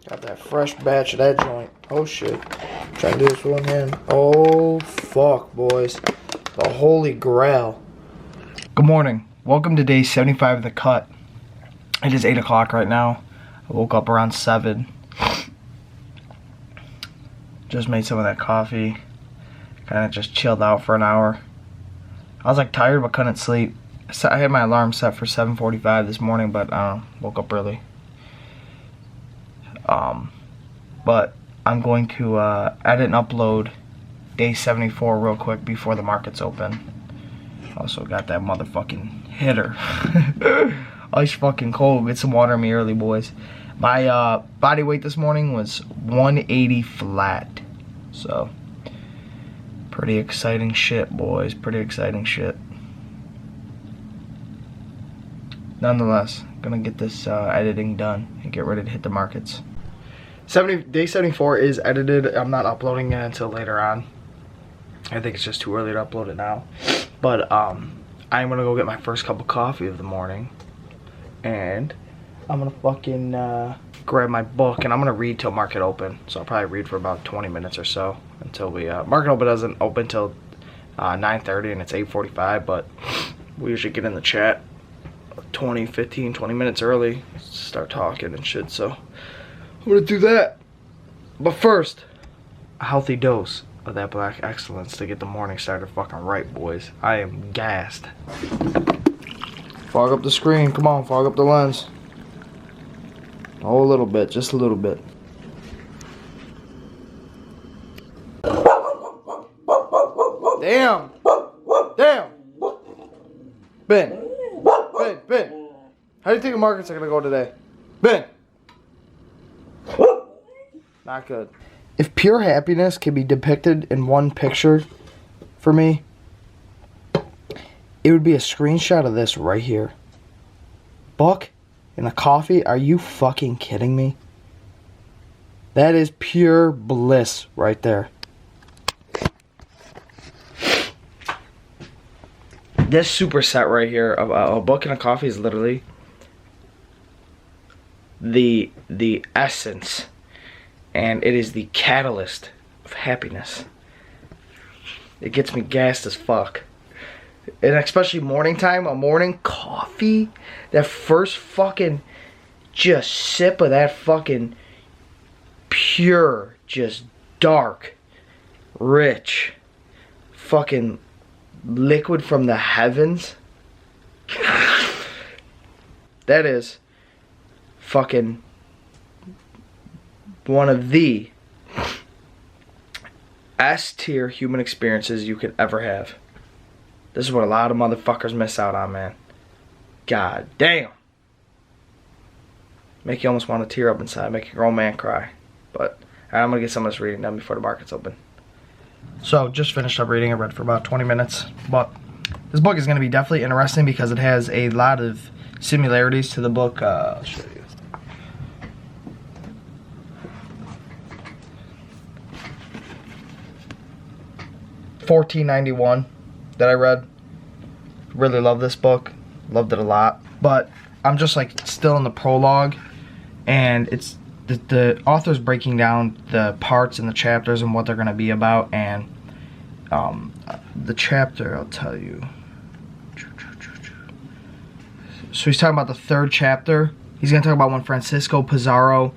Got that fresh batch of that joint. Oh shit. Try to do this one in. Oh fuck, boys. The Holy Grail. Good morning. Welcome to day 75 of the cut. It is 8 o'clock right now. I woke up around 7. Just made some of that coffee. Kind of just chilled out for an hour. I was like tired but couldn't sleep. So I had my alarm set for 7:45 this morning, but I don't know, woke up early. But I'm going to edit and upload day 74 real quick before the markets open. Also got that motherfucking hitter. Ice fucking cold. Get some water in me early, boys. My body weight this morning was 180 flat. So, pretty exciting shit, boys. Pretty exciting shit. Nonetheless, gonna get this editing done and get ready to hit the markets. Day 74 is edited. I'm not uploading it until later on. I think it's just too early to upload it now. But I'm gonna go get my first cup of coffee of the morning, and I'm gonna fucking grab my book and I'm gonna read till market open. So I'll probably read for about 20 minutes or so until we market open doesn't open till 9:30 and it's 8:45. But we usually get in the chat 20 minutes early, start talking and shit. So I'm gonna do that. But first, a healthy dose of that Black Excellence to get the morning started fucking right, boys. I am gassed. Fog up the screen. Come on, fog up the lens. Oh, a little bit. Just a little bit. Damn. Damn. Ben. Ben. How do you think the markets are gonna go today? Ben. Not good. If pure happiness can be depicted in one picture for me, it would be a screenshot of this right here. Buck and a coffee? Are you fucking kidding me? That is pure bliss right there. This superset right here of a book and a coffee is literally the essence. And it is the catalyst of happiness. It gets me gassed as fuck. And especially morning time, a morning coffee. That first fucking just sip of that fucking pure, just dark, rich, fucking liquid from the heavens. That is fucking one of the S-tier human experiences you could ever have. This is what a lot of motherfuckers miss out on, man. God damn. Make you almost want to tear up inside. Make a grown man cry. But I'm going to get some of this reading done before the markets open. So, just finished up reading. I read for about 20 minutes. But this book is going to be definitely interesting because it has a lot of similarities to the book. I'll show you. 1491 that I read. Really love this book. Loved it a lot. But I'm just like still in the prologue, and it's the author's breaking down the parts and the chapters and what they're going to be about. And the chapter, I'll tell you. So he's talking about the third chapter. He's going to talk about when Francisco Pizarro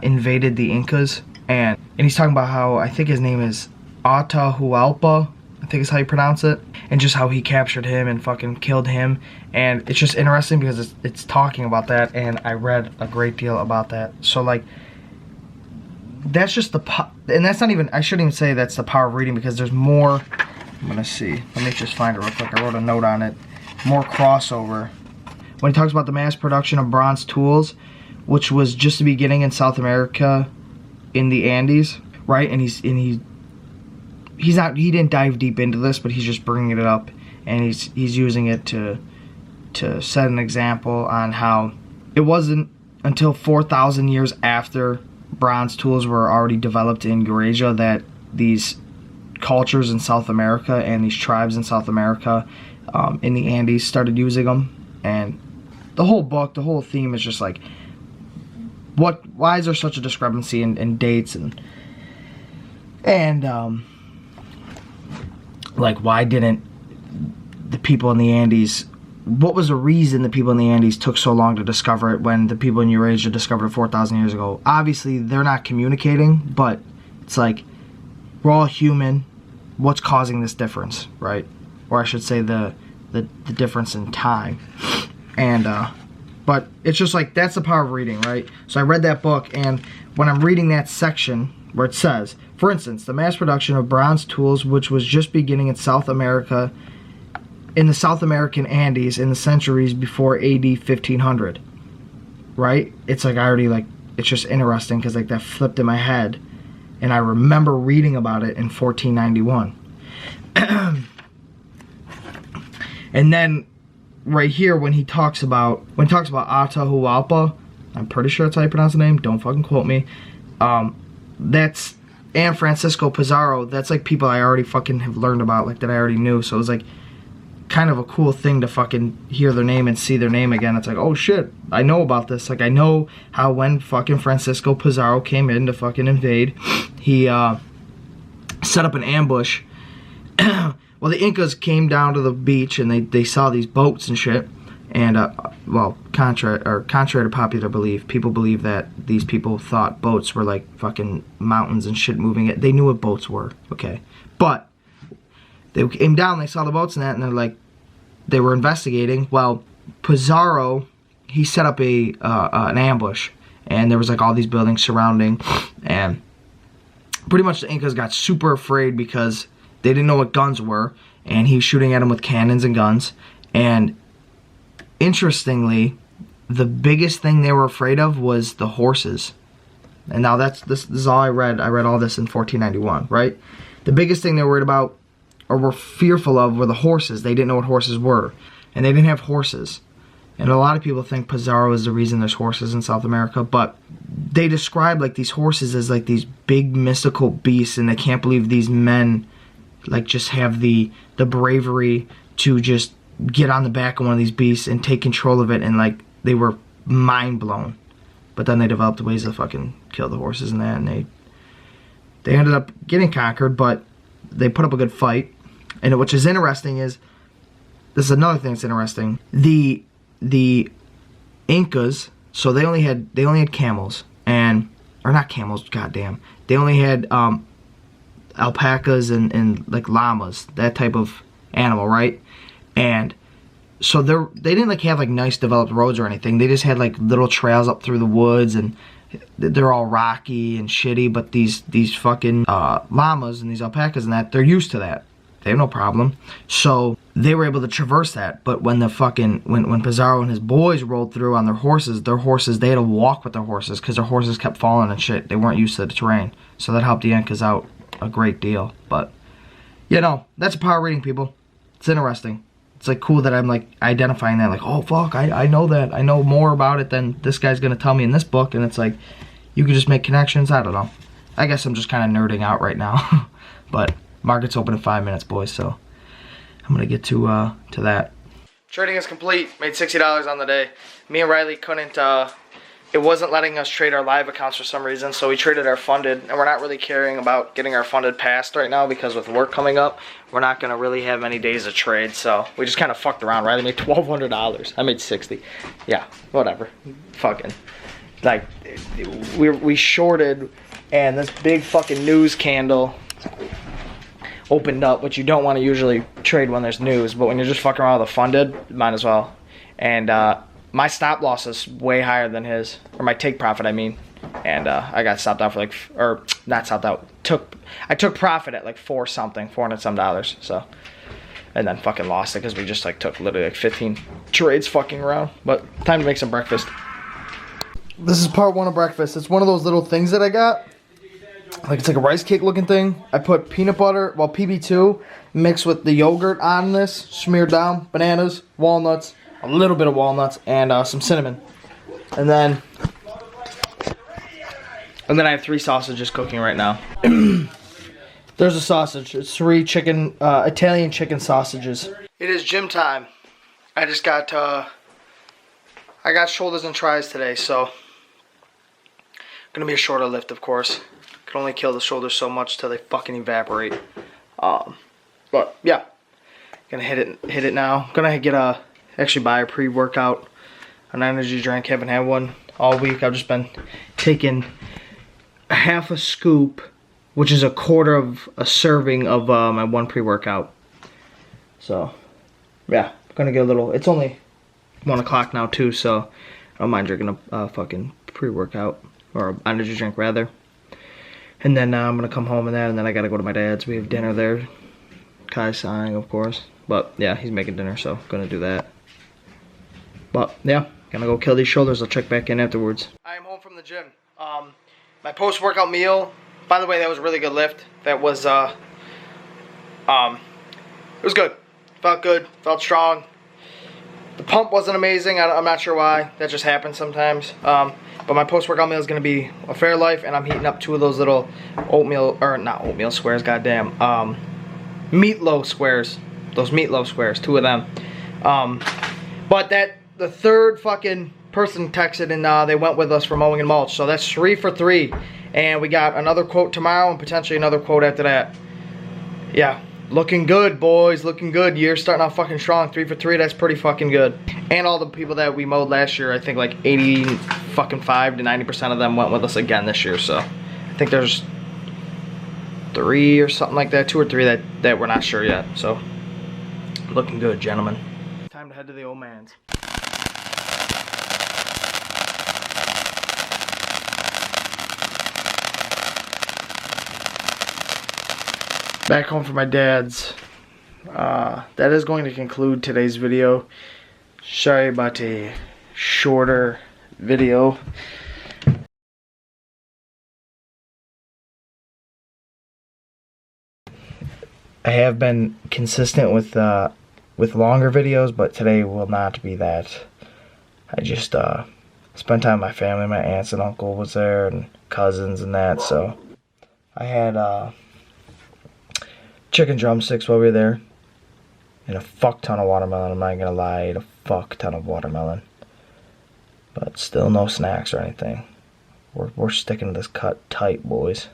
invaded the Incas, and he's talking about how, I think his name is Atahualpa, I think is how you pronounce it, and just how he captured him and fucking killed him. And it's just interesting because it's talking about that, and I read a great deal about that. So like, that's just and that's not even, I shouldn't even say that's the power of reading, because there's more. I'm gonna see, let me just find it real quick. I wrote a note on it. More crossover when he talks about the mass production of bronze tools, which was just the beginning in South America in the Andes, right? And he didn't dive deep into this, but he's just bringing it up, and he's using it to set an example on how it wasn't until 4,000 years after bronze tools were already developed in Eurasia that these cultures in South America and these tribes in South America in the Andes started using them. And the whole book, the whole theme is just like why is there such a discrepancy in dates and like why didn't the people in the Andes, what was the reason the people in the Andes took so long to discover it when the people in Eurasia discovered it 4,000 years ago? Obviously they're not communicating, but it's like we're all human. What's causing this difference, right? Or I should say the difference in time. And but it's just like, that's the power of reading, right? So I read that book, and when I'm reading that section where it says, for instance, the mass production of bronze tools, which was just beginning in South America, in the South American Andes in the centuries before AD 1500, right? It's like I already like, it's just interesting because like that flipped in my head, and I remember reading about it in 1491. And then right here when he talks about Atahualpa, I'm pretty sure that's how you pronounce the name, don't fucking quote me, that's, and Francisco Pizarro, that's like people I already fucking have learned about, like that I already knew. So it was like kind of a cool thing to fucking hear their name and see their name again. It's like, oh shit, I know about this. Like I know how when fucking Francisco Pizarro came in to fucking invade, he set up an ambush. Well, the Incas came down to the beach and they saw these boats and shit. And well, contrary to popular belief, people believe that these people thought boats were like fucking mountains and shit moving it. They knew what boats were, okay? But they came down, they saw the boats and that, and they're like, they were investigating. Well, Pizarro, he set up an ambush, and there was like all these buildings surrounding, and pretty much the Incas got super afraid because they didn't know what guns were, and he was shooting at them with cannons and guns. And interestingly, the biggest thing they were afraid of was the horses. And now this is all I read. I read all this in 1491, right? The biggest thing they were worried about or were fearful of were the horses. They didn't know what horses were, and they didn't have horses. And a lot of people think Pizarro is the reason there's horses in South America, but they describe like these horses as like these big mystical beasts, and they can't believe these men like just have the bravery to just get on the back of one of these beasts and take control of it, and like they were mind blown. But then they developed ways to fucking kill the horses and that, and they ended up getting conquered, but they put up a good fight. And which is interesting is, this is another thing that's interesting. The Incas, so they only had camels, and or not camels, goddamn. They only had alpacas and like llamas, that type of animal, right? And so they didn't like have like nice developed roads or anything. They just had like little trails up through the woods, and they're all rocky and shitty. But these fucking llamas and these alpacas and that, they're used to that. They have no problem. So they were able to traverse that. But when the fucking when Pizarro and his boys rolled through on their horses, they had to walk with their horses because their horses kept falling and shit. They weren't used to the terrain. So that helped the Incas out a great deal. But you know, that's a power reading, people. It's interesting. It's like cool that I'm like identifying that, like, oh fuck, I know that. I know more about it than this guy's gonna tell me in this book. And it's like, you can just make connections. I don't know. I guess I'm just kind of nerding out right now. But market's open in 5 minutes, boys, so I'm gonna get to that. Trading is complete. Made $60 on the day. Me and Riley couldn't, it wasn't letting us trade our live accounts for some reason, so we traded our funded, and we're not really caring about getting our funded passed right now because with work coming up, we're not gonna really have many days of trade, so we just kind of fucked around. Riley made $1,200. I made 60. Yeah, whatever. Fucking, like, we shorted, and this big fucking news candle opened up, which you don't want to usually trade when there's news, but when you're just fucking around with a funded, might as well. And my stop loss is way higher than his, or my take profit, I mean. And I got stopped out for like, or not stopped out, I took profit at like $400 some. So, and then fucking lost it because we just like took literally like 15 trades fucking around. But time to make some breakfast. This is part one of breakfast. It's one of those little things that I got. Like it's like a rice cake looking thing. I put peanut butter, well PB2, mixed with the yogurt on this, smeared down, bananas, walnuts, a little bit of walnuts, and some cinnamon. And then I have 3 sausages cooking right now. There's a sausage. It's 3 chicken, Italian chicken sausages. It is gym time. I just got, I got shoulders and tries today, so Gonna be a shorter lift, of course. Can only kill the shoulders so much till they fucking evaporate. But yeah, gonna hit it now. Gonna get actually buy a pre-workout, an energy drink. Haven't had one all week. I've just been taking half a scoop, which is a quarter of a serving of my one pre-workout. So yeah, gonna get a little. It's only 1 o'clock now too, so I don't mind drinking a fucking pre-workout. Or energy drink rather. And then I'm gonna come home and then I gotta go to my dad's. We have dinner there. Kai's sighing, of course. But yeah, he's making dinner, so gonna do that. But yeah, gonna go kill these shoulders. I'll check back in afterwards. I am home from the gym. My post-workout meal, by the way, that was a really good lift. That was it was good. Felt good, felt strong. The pump wasn't amazing. I'm not sure why. That just happens sometimes. But my post-workout meal is going to be a Fairlife, and I'm heating up 2 of those little oatmeal, or not oatmeal squares, goddamn, meatloaf squares. Those meatloaf squares, 2 of them. But the third fucking person texted, and they went with us for mowing and mulch. So that's 3 for 3. And we got another quote tomorrow, and potentially another quote after that. Yeah. Looking good, boys. Looking good. Year's starting off fucking strong. 3 for 3. That's pretty fucking good. And all the people that we mowed last year, I think like 85 to 90% of them went with us again this year. So I think there's 3 or something like that, 2 or 3 that we're not sure yet. So looking good, gentlemen. Time to head to the old man's. Back home from my dad's. That is going to conclude today's video. Sorry about a shorter video. I have been consistent with longer videos, but today will not be that. I just spent time with my family. My aunts and uncle was there, and cousins and that. So I had chicken drumsticks while we were there, and a fuck ton of watermelon. I'm not gonna lie, I ate a fuck ton of watermelon, but still no snacks or anything. We're sticking to this cut tight, boys.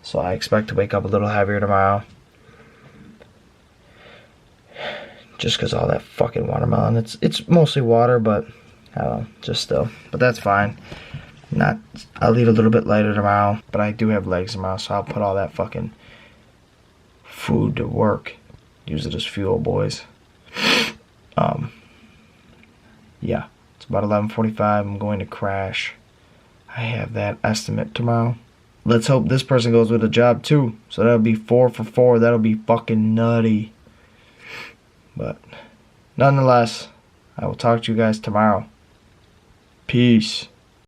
So I expect to wake up a little heavier tomorrow, just because all that fucking watermelon. It's mostly water, but I don't know, just still. But that's fine. I'll eat a little bit lighter tomorrow, but I do have legs tomorrow, so I'll put all that fucking food to work. Use it as fuel, boys. Yeah, it's about 11:45. I'm going to crash. I have that estimate tomorrow. Let's hope this person goes with a job too. So that'll be 4 for 4. That'll be fucking nutty. But nonetheless, I will talk to you guys tomorrow. Peace.